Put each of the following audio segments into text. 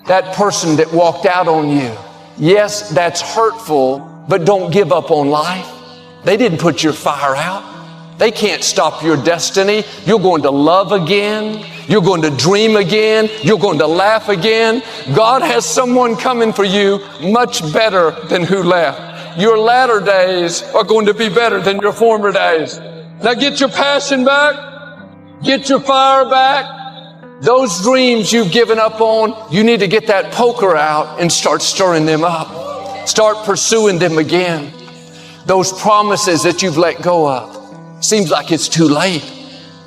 that person that walked out on you. Yes, that's hurtful, but don't give up on life. They didn't put your fire out. They can't stop your destiny. You're going to love again. You're going to dream again. You're going to laugh again. God has someone coming for you much better than who left. Your latter days are going to be better than your former days. Now get your passion back. Get your fire back. Those dreams you've given up on, you need to get that poker out and start stirring them up. Start pursuing them again. Those promises that you've let go of. Seems like it's too late.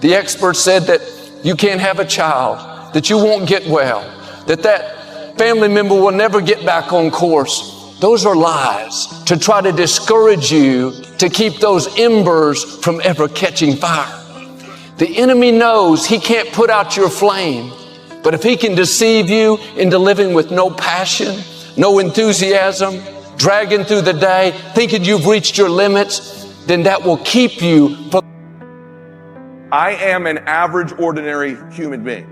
The expert said that you can't have a child, that you won't get well, that family member will never get back on course. Those are lies to try to discourage you, to keep those embers from ever catching fire. The enemy knows he can't put out your flame, but if he can deceive you into living with no passion, no enthusiasm, dragging through the day, thinking you've reached your limits, then that will keep you from. I am an average, ordinary human being.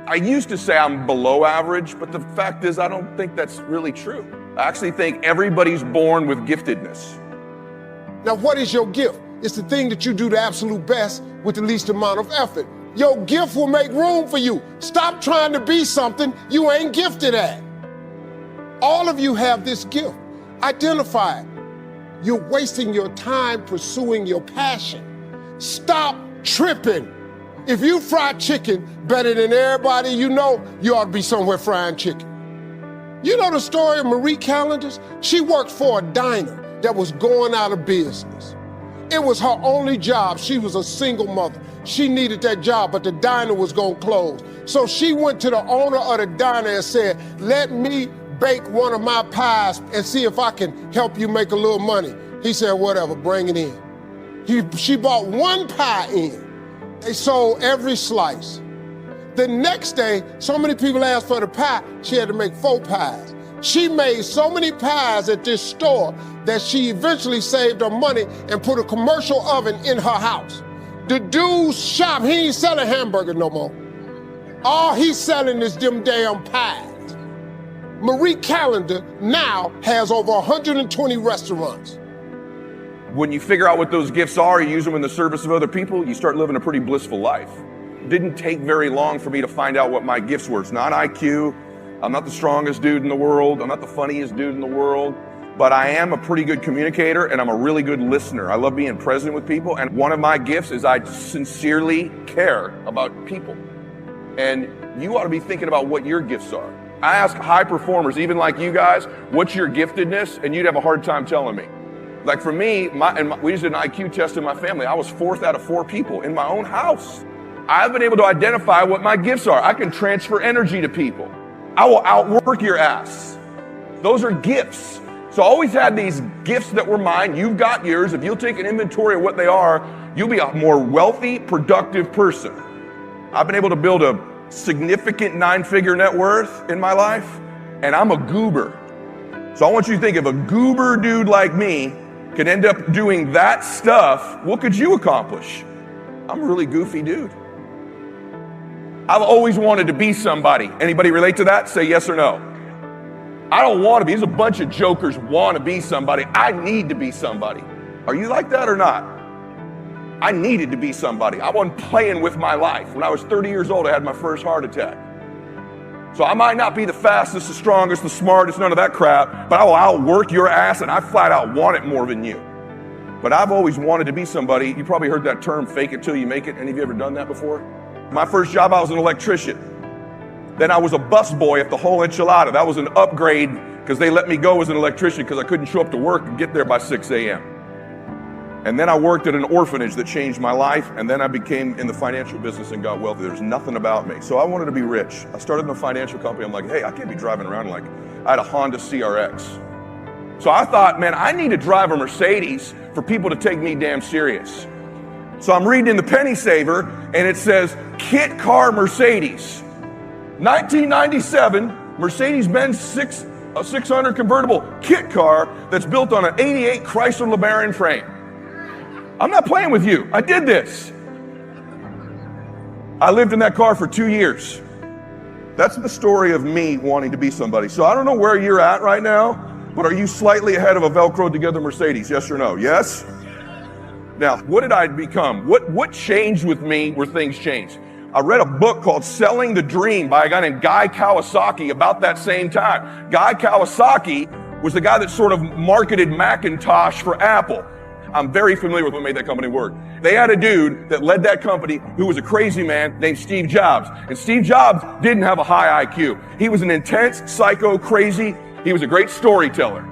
I used to say I'm below average, but the fact is I don't think that's really true. I actually think everybody's born with giftedness. Now, what is your gift? It's the thing that you do the absolute best with the least amount of effort. Your gift will make room for you. Stop trying to be something you ain't gifted at. All of you have this gift. Identify it. You're wasting your time pursuing your passion. Stop tripping. If you fry chicken better than everybody you know, you ought to be somewhere frying chicken. You know the story of Marie Callender's? She worked for a diner that was going out of business. It was her only job. She was a single mother. She needed that job, but the diner was gonna close. So she went to the owner of the diner and said, let me bake one of my pies and see if I can help you make a little money. He said, whatever, bring it in. She bought one pie in. They sold every slice. The next day, so many people asked for the pie, she had to make 4 pies. She made so many pies at this store that she eventually saved her money and put a commercial oven in her house. The dude's shop, he ain't selling hamburgers no more. All he's selling is them damn pies. Marie Callender now has over 120 restaurants. When you figure out what those gifts are, you use them in the service of other people, you start living a pretty blissful life. It didn't take very long for me to find out what my gifts were. It's not IQ. I'm not the strongest dude in the world. I'm not the funniest dude in the world. But I am a pretty good communicator and I'm a really good listener. I love being present with people. And one of my gifts is I sincerely care about people. And you ought to be thinking about what your gifts are. I ask high performers, even like you guys, what's your giftedness? And you'd have a hard time telling me. Like for me, we just did an IQ test in my family. I was 4th out of 4 people in my own house. I've been able to identify what my gifts are. I can transfer energy to people. I will outwork your ass. Those are gifts. So I always had these gifts that were mine. You've got yours. If you'll take an inventory of what they are, you'll be a more wealthy, productive person. I've been able to build a significant 9-figure net worth in my life, and I'm a goober. So I want you to think, if a goober dude like me could end up doing that stuff, what could you accomplish? I'm a really goofy dude. I've always wanted to be somebody. Anybody relate to that? Say yes or no. I don't want to be. There's a bunch of jokers want to be somebody. I need to be somebody. Are you like that or not? I needed to be somebody. I wasn't playing with my life. When I was 30 years old, I had my first heart attack. So I might not be the fastest, the strongest, the smartest, none of that crap, but I will outwork your ass, and I flat out want it more than you. But I've always wanted to be somebody. You probably heard that term, fake it till you make it. Any of you ever done that before? My first job, I was an electrician. Then I was a bus boy at the whole enchilada. That was an upgrade because they let me go as an electrician because I couldn't show up to work and get there by 6 a.m. And then I worked at an orphanage that changed my life, and then I became in the financial business and got wealthy. There's nothing about me. So I wanted to be rich. I started in a financial company. I'm like, hey, I can't be driving around like, I had a Honda CRX. So I thought, man, I need to drive a Mercedes for people to take me damn serious. So I'm reading in the Penny Saver, and it says, Kit Car Mercedes. 1997, Mercedes-Benz 600 convertible kit car that's built on an 88 Chrysler LeBaron frame. I'm not playing with you. I did this. I lived in that car for 2 years. That's the story of me wanting to be somebody. So I don't know where you're at right now, but are you slightly ahead of a Velcro together Mercedes? Yes or no? Yes? Now, what did I become? What changed with me where things changed? I read a book called Selling the Dream by a guy named Guy Kawasaki about that same time. Guy Kawasaki was the guy that sort of marketed Macintosh for Apple. I'm very familiar with what made that company work. They had a dude that led that company who was a crazy man named Steve Jobs. And Steve Jobs didn't have a high IQ. He was an intense, psycho, crazy. He was a great storyteller.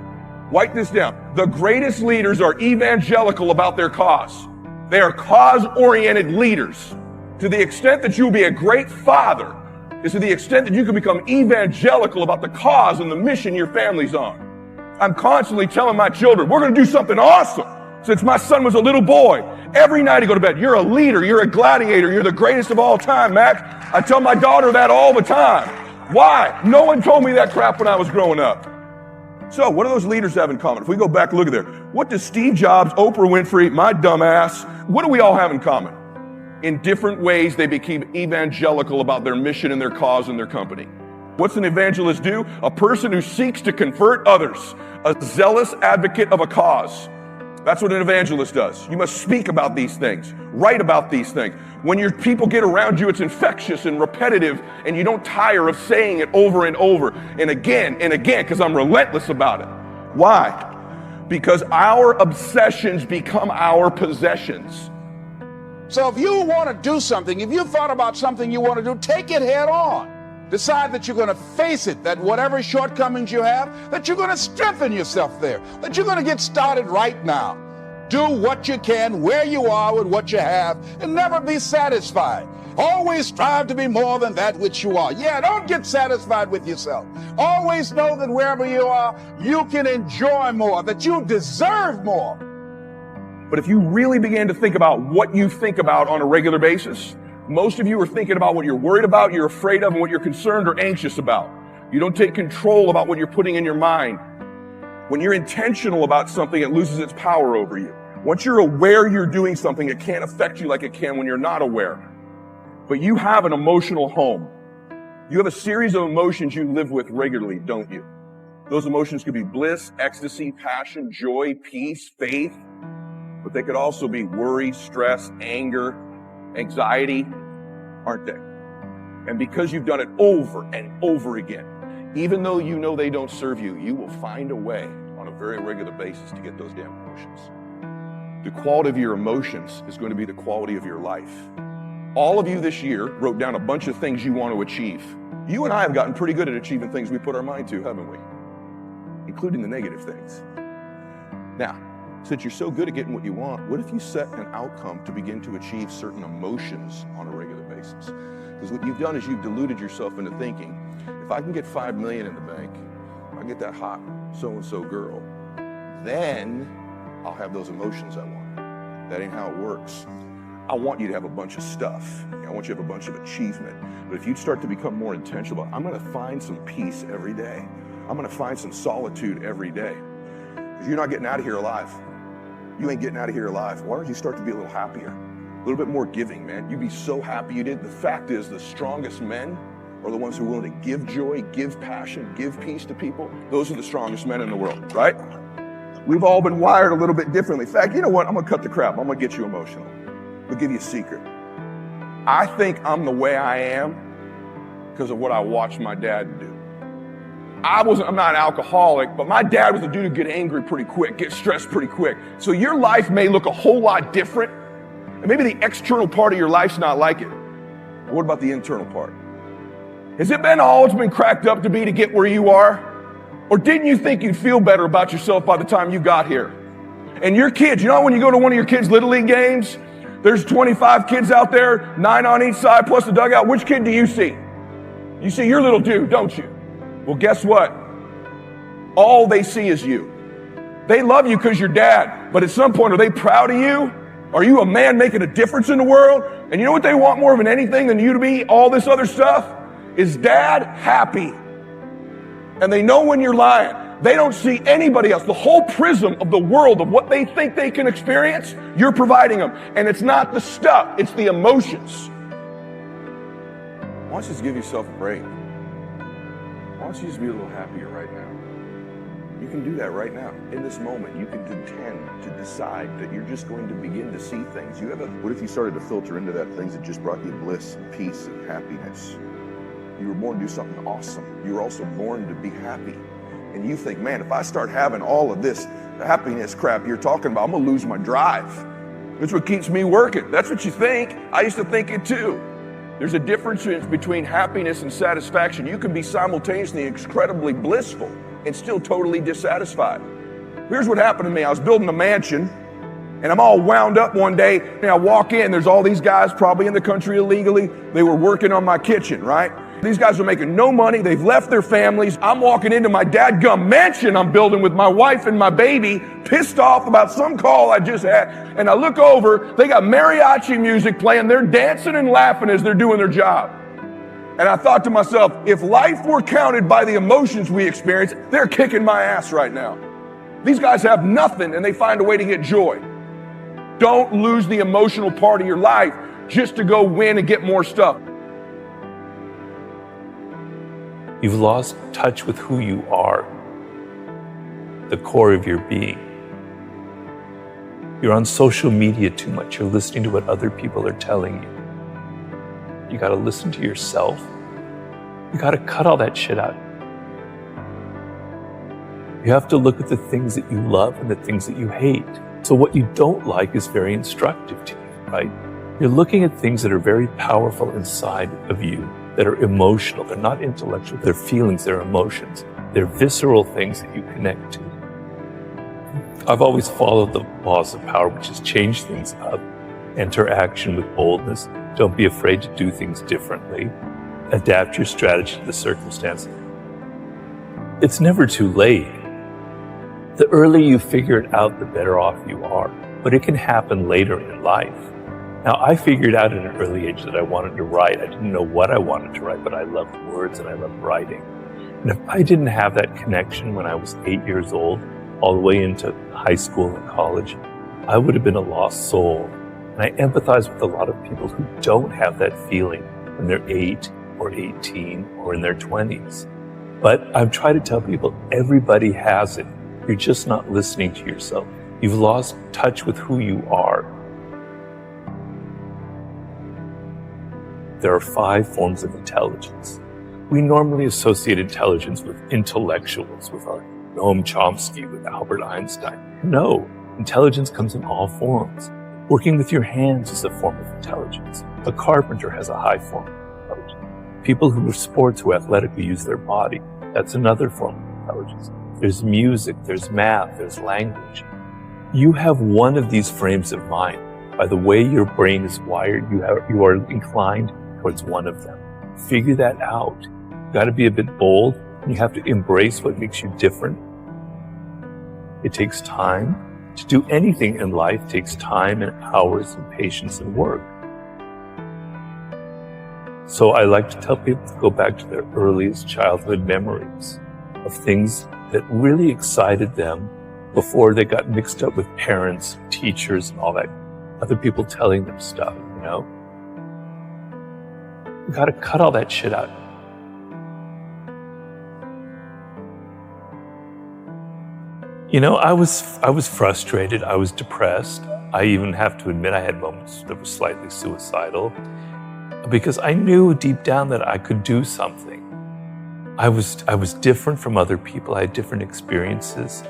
Write this down. The greatest leaders are evangelical about their cause. They are cause-oriented leaders. To the extent that you'll be a great father is to the extent that you can become evangelical about the cause and the mission your family's on. I'm constantly telling my children, we're going to do something awesome. Since my son was a little boy, every night he go to bed, you're a leader, you're a gladiator, you're the greatest of all time, Max. I tell my daughter that all the time. Why? No one told me that crap when I was growing up. So what do those leaders have in common? If we go back, look at there. What does Steve Jobs, Oprah Winfrey, my dumbass, what do we all have in common? In different ways, they became evangelical about their mission and their cause and their company. What's an evangelist do? A person who seeks to convert others, a zealous advocate of a cause. That's what an evangelist does. You must speak about these things, write about these things. When your people get around you, it's infectious and repetitive, and you don't tire of saying it over and over and again, because I'm relentless about it. Why? Because our obsessions become our possessions. So if you want to do something, if you thought about something you want to do, take it head on. Decide that you're going to face it, that whatever shortcomings you have, that you're going to strengthen yourself there, that you're going to get started right now. Do what you can, where you are with what you have, and never be satisfied. Always strive to be more than that which you are. Yeah, don't get satisfied with yourself. Always know that wherever you are, you can enjoy more, that you deserve more. But if you really begin to think about what you think about on a regular basis, most of you are thinking about what you're worried about, you're afraid of, and what you're concerned or anxious about. You don't take control about what you're putting in your mind. When you're intentional about something, it loses its power over you. Once you're aware you're doing something, it can't affect you like it can when you're not aware. But you have an emotional home. You have a series of emotions you live with regularly, don't you? Those emotions could be bliss, ecstasy, passion, joy, peace, faith. But they could also be worry, stress, anger, anxiety, aren't they? And because you've done it over and over again, even though you know they don't serve you, you will find a way on a very regular basis to get those damn emotions. The quality of your emotions is going to be the quality of your life. All of you this year wrote down a bunch of things you want to achieve. You and I have gotten pretty good at achieving things we put our mind to, haven't we? Including the negative things. Now, since you're so good at getting what you want, what if you set an outcome to begin to achieve certain emotions on a regular basis? Because what you've done is you've deluded yourself into thinking, if I can get $5 million in the bank, I get that hot so-and-so girl, then I'll have those emotions I want. That ain't how it works. I want you to have a bunch of stuff. I want you to have a bunch of achievement. But if you start to become more intentional, I'm going to find some peace every day. I'm going to find some solitude every day. Because you're not getting out of here alive. You ain't getting out of here alive. Why don't you start to be a little happier? A little bit more giving, man. You'd be so happy you did. The fact is, the strongest men are the ones who are willing to give joy, give passion, give peace to people. Those are the strongest men in the world, right? We've all been wired a little bit differently. In fact, you know what? I'm going to cut the crap. I'm going to get you emotional. I'll give you a secret. I think I'm the way I am because of what I watched my dad do. I'm not an alcoholic, but my dad was a dude who get angry pretty quick, get stressed pretty quick. So your life may look a whole lot different. And maybe the external part of your life's not like it. But what about the internal part? Has it been all it's been cracked up to be to get where you are? Or didn't you think you'd feel better about yourself by the time you got here? And your kids, you know when you go to one of your kids' Little League games, there's 25 kids out there, 9 on each side plus the dugout. Which kid do you see? You see your little dude, don't you? Well, guess what? All they see is you. They love you because you're dad, but at some point, are they proud of you? Are you a man making a difference in the world? And you know what they want more than anything than you to be all this other stuff? Is dad happy? And they know when you're lying. They don't see anybody else. The whole prism of the world of what they think they can experience, you're providing them. And it's not the stuff, it's the emotions. Why don't you just give yourself a break? don't you just be a little happier right now? You can do that right now. In this moment, you can intend to decide that you're just going to begin to see things. What if you started to filter into that things that just brought you bliss, peace, and happiness? You were born to do something awesome. You were also born to be happy. And you think, man, if I start having all of this happiness crap you're talking about, I'm gonna lose my drive. That's what keeps me working. That's what you think. I used to think it too. There's a difference between happiness and satisfaction. You can be simultaneously incredibly blissful and still totally dissatisfied. Here's what happened to me. I was building a mansion and I'm all wound up one day and I walk in, there's all these guys probably in the country illegally. They were working on my kitchen, right? These guys are making no money. They've left their families. I'm walking into my dadgum mansion I'm building with my wife and my baby, pissed off about some call I just had. And I look over, they got mariachi music playing. They're dancing and laughing as they're doing their job. And I thought to myself, if life were counted by the emotions we experience, they're kicking my ass right now. These guys have nothing and they find a way to get joy. Don't lose the emotional part of your life just to go win and get more stuff. You've lost touch with who you are, the core of your being. You're on social media too much. You're listening to what other people are telling you. You got to listen to yourself. You got to cut all that shit out. You have to look at the things that you love and the things that you hate. So what you don't like is very instructive to you, right? You're looking at things that are very powerful inside of you, that are emotional. They're not intellectual. They're feelings, they're emotions. They're visceral things that you connect to. I've always followed the laws of power, which is change things up, enter action with boldness, don't be afraid to do things differently, adapt your strategy to the circumstance. It's never too late. The earlier you figure it out, the better off you are. But it can happen later in life. Now, I figured out at an early age that I wanted to write. I didn't know what I wanted to write, but I loved words and I loved writing. And if I didn't have that connection when I was 8 years old, all the way into high school and college, I would have been a lost soul. And I empathize with a lot of people who don't have that feeling when they're 8 or 18 or in their 20s. But I've tried to tell people everybody has it. You're just not listening to yourself. You've lost touch with who you are. There are 5 forms of intelligence. We normally associate intelligence with intellectuals, with our Noam Chomsky, with Albert Einstein. No, intelligence comes in all forms. Working with your hands is a form of intelligence. A carpenter has a high form of intelligence. People who are sports, who athletically use their body, that's another form of intelligence. There's music, there's math, there's language. You have one of these frames of mind. By the way your brain is wired, you are inclined towards one of them. Figure that out. You got to be a bit bold, and you have to embrace what makes you different. It takes time. To do anything in life takes time and hours and patience and work. So I like to tell people to go back to their earliest childhood memories of things that really excited them before they got mixed up with parents, teachers, and all that, other people telling them stuff, you know? You gotta cut all that shit out. You know, I was frustrated, I was depressed. I even have to admit I had moments that were slightly suicidal because I knew deep down that I could do something. I was different from other people. I had different experiences,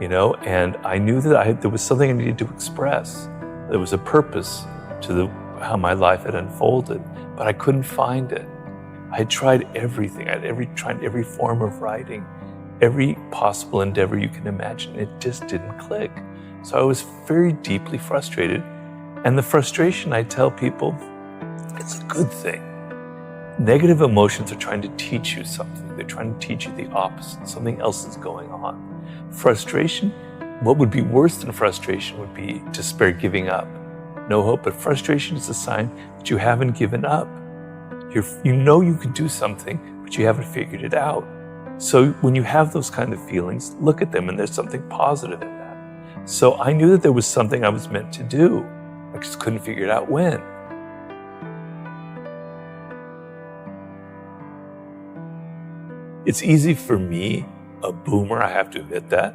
you know, and I knew that there was something I needed to express. There was a purpose to how my life had unfolded, but I couldn't find it. I had tried everything. I had tried every form of writing, every possible endeavor you can imagine. It just didn't click. So I was very deeply frustrated. And the frustration, I tell people, it's a good thing. Negative emotions are trying to teach you something. They're trying to teach you the opposite. Something else is going on. Frustration, what would be worse than frustration would be despair, giving up. No hope, but frustration is a sign that you haven't given up. You know you could do something, but you haven't figured it out. So when you have those kind of feelings, look at them and there's something positive in that. So I knew that there was something I was meant to do. I just couldn't figure it out when. It's easy for me, a boomer, I have to admit that,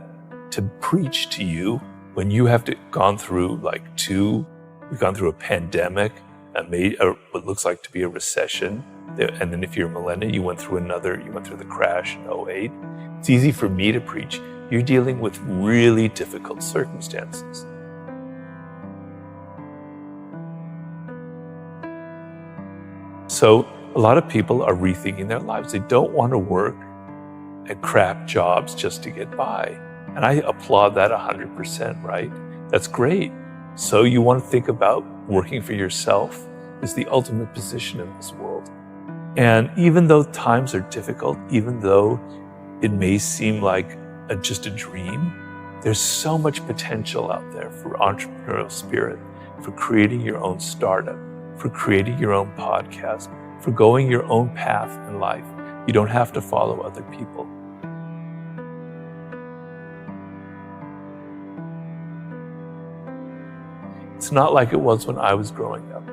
to preach to you when you have gone through we've gone through a pandemic, what looks like to be a recession. And then if you're a millennial, you went through the crash in 2008. It's easy for me to preach. You're dealing with really difficult circumstances. So a lot of people are rethinking their lives. They don't want to work at crap jobs just to get by. And I applaud that 100%, right? That's great. So you want to think about working for yourself is the ultimate position in this world. And even though times are difficult, even though it may seem like just a dream, there's so much potential out there for entrepreneurial spirit, for creating your own startup, for creating your own podcast, for going your own path in life. You don't have to follow other people. It's not like it was when I was growing up.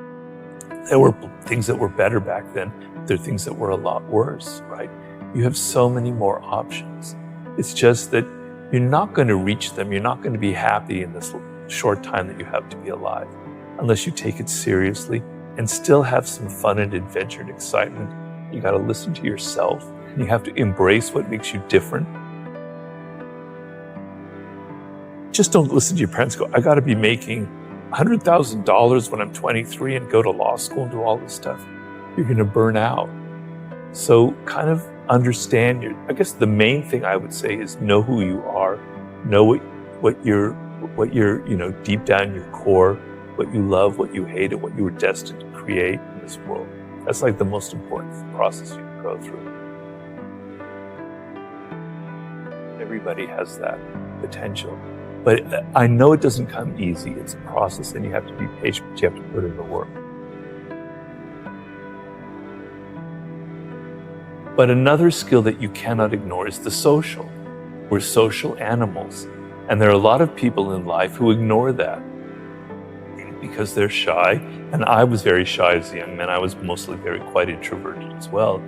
There were things that were better back then. There are things that were a lot worse, right? You have so many more options. It's just that you're not going to reach them. You're not going to be happy in this short time that you have to be alive unless you take it seriously and still have some fun and adventure and excitement. You got to listen to yourself. And you have to embrace what makes you different. Just don't listen to your parents go, I got to be making $100,000 when I'm 23 and go to law school and do all this stuff. You're going to burn out. So kind of understand I guess the main thing I would say is know who you are, know what you're deep down in your core, what you love, what you hate, and what you were destined to create in this world. That's like the most important process you can go through. Everybody has that potential. But I know it doesn't come easy. It's a process and you have to be patient, but you have to put in the work. But another skill that you cannot ignore is the social. We're social animals. And there are a lot of people in life who ignore that because they're shy. And I was very shy as a young man. I was mostly quite introverted as well.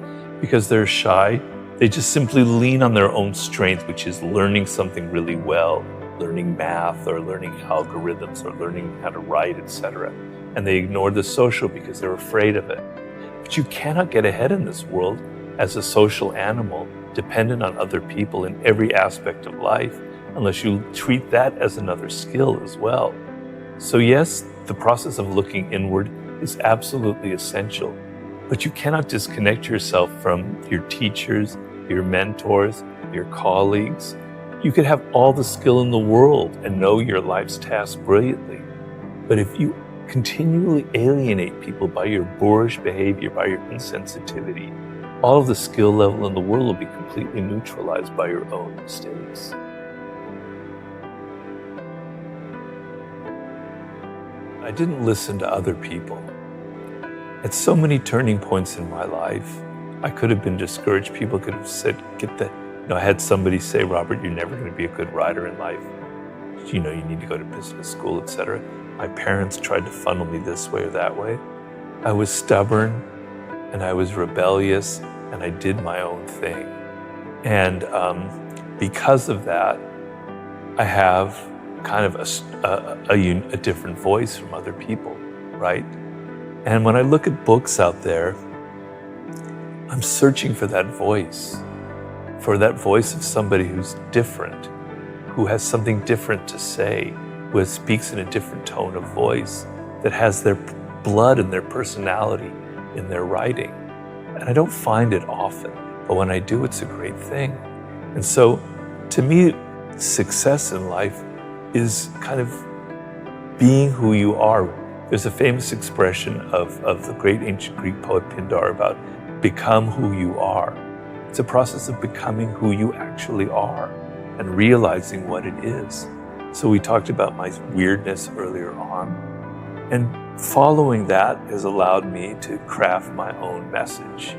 Because they're shy, they just simply lean on their own strength, which is learning something really well, learning math or learning algorithms or learning how to write, etc. And they ignore the social because they're afraid of it. But you cannot get ahead in this world as a social animal dependent on other people in every aspect of life unless you treat that as another skill as well. So yes, the process of looking inward is absolutely essential, but you cannot disconnect yourself from your teachers, your mentors, your colleagues. You could have all the skill in the world and know your life's task brilliantly. But if you continually alienate people by your boorish behavior, by your insensitivity, all of the skill level in the world will be completely neutralized by your own mistakes. I didn't listen to other people. At so many turning points in my life, I could have been discouraged. People could have said, I had somebody say, Robert, you're never going to be a good writer in life. You need to go to business school, etc. My parents tried to funnel me this way or that way. I was stubborn and I was rebellious and I did my own thing. And because of that, I have kind of a different voice from other people, right? And when I look at books out there, I'm searching for that voice of somebody who's different, who has something different to say, who speaks in a different tone of voice, that has their blood and their personality in their writing. And I don't find it often, but when I do, it's a great thing. And so, to me, success in life is kind of being who you are. There's a famous expression of the great ancient Greek poet Pindar about become who you are. It's a process of becoming who you actually are and realizing what it is. So we talked about my weirdness earlier on, and following that has allowed me to craft my own message,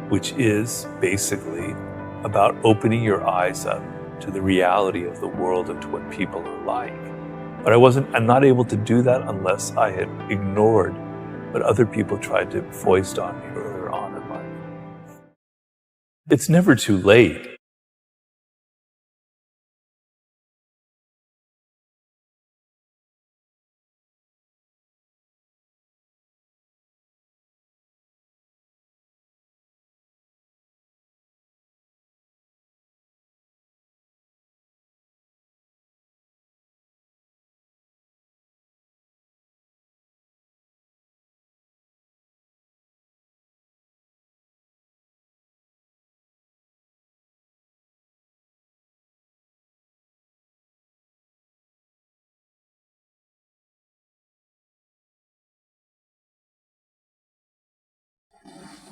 which is basically about opening your eyes up to the reality of the world and to what people are like. But I'm not able to do that unless I had ignored what other people tried to foist on me earlier on in life. It's never too late.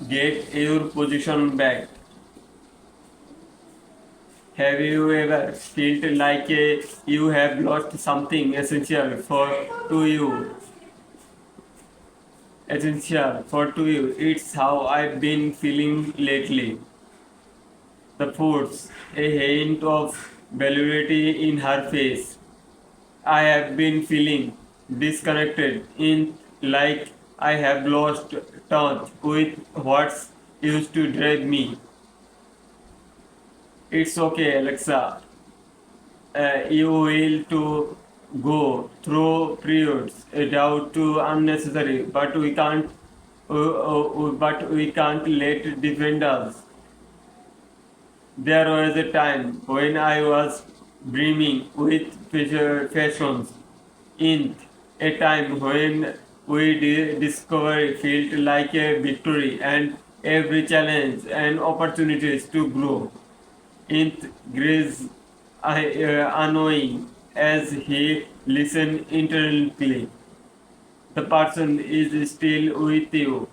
Get your position back. Have you ever felt like you have lost something essential for to you? Essential for to you. It's how I've been feeling lately. The puts a hint of validity in her face. I have been feeling disconnected in like I have lost touch with what's used to drive me. It's okay, Alexa. You will to go through periods doubt to unnecessary, but we can't let defend us. There was a time when I was brimming with passions, in a time when we discovery felt like a victory and every challenge and opportunities to grow. In grace, unknowing as he listened intently. The person is still with you.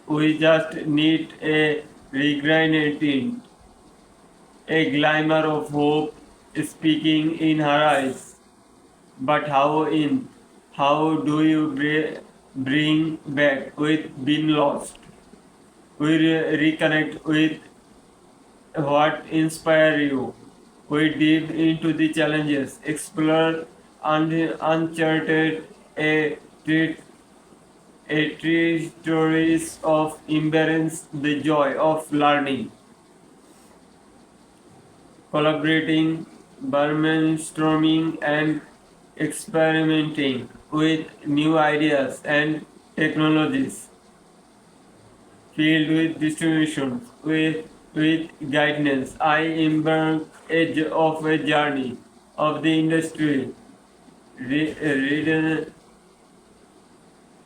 We just need a regretting, a glimmer of hope speaking in her eyes. But how do you bring back with been lost? We reconnect with what inspire you. We dive into the challenges, explore uncharted a treat a tree stories of embrace the joy of learning, collaborating, brainstorming, and experimenting with new ideas and technologies, filled with distributions, with guidance. I embark of a journey of the industry,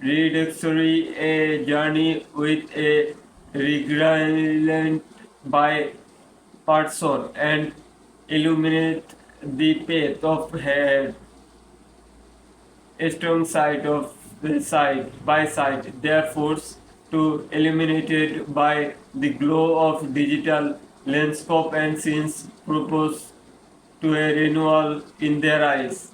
reductory a journey with a regret by person and illuminate the path of head, a strong side of the side by side, therefore to illuminated by the glow of digital landscape and scenes propose to a renewal in their eyes.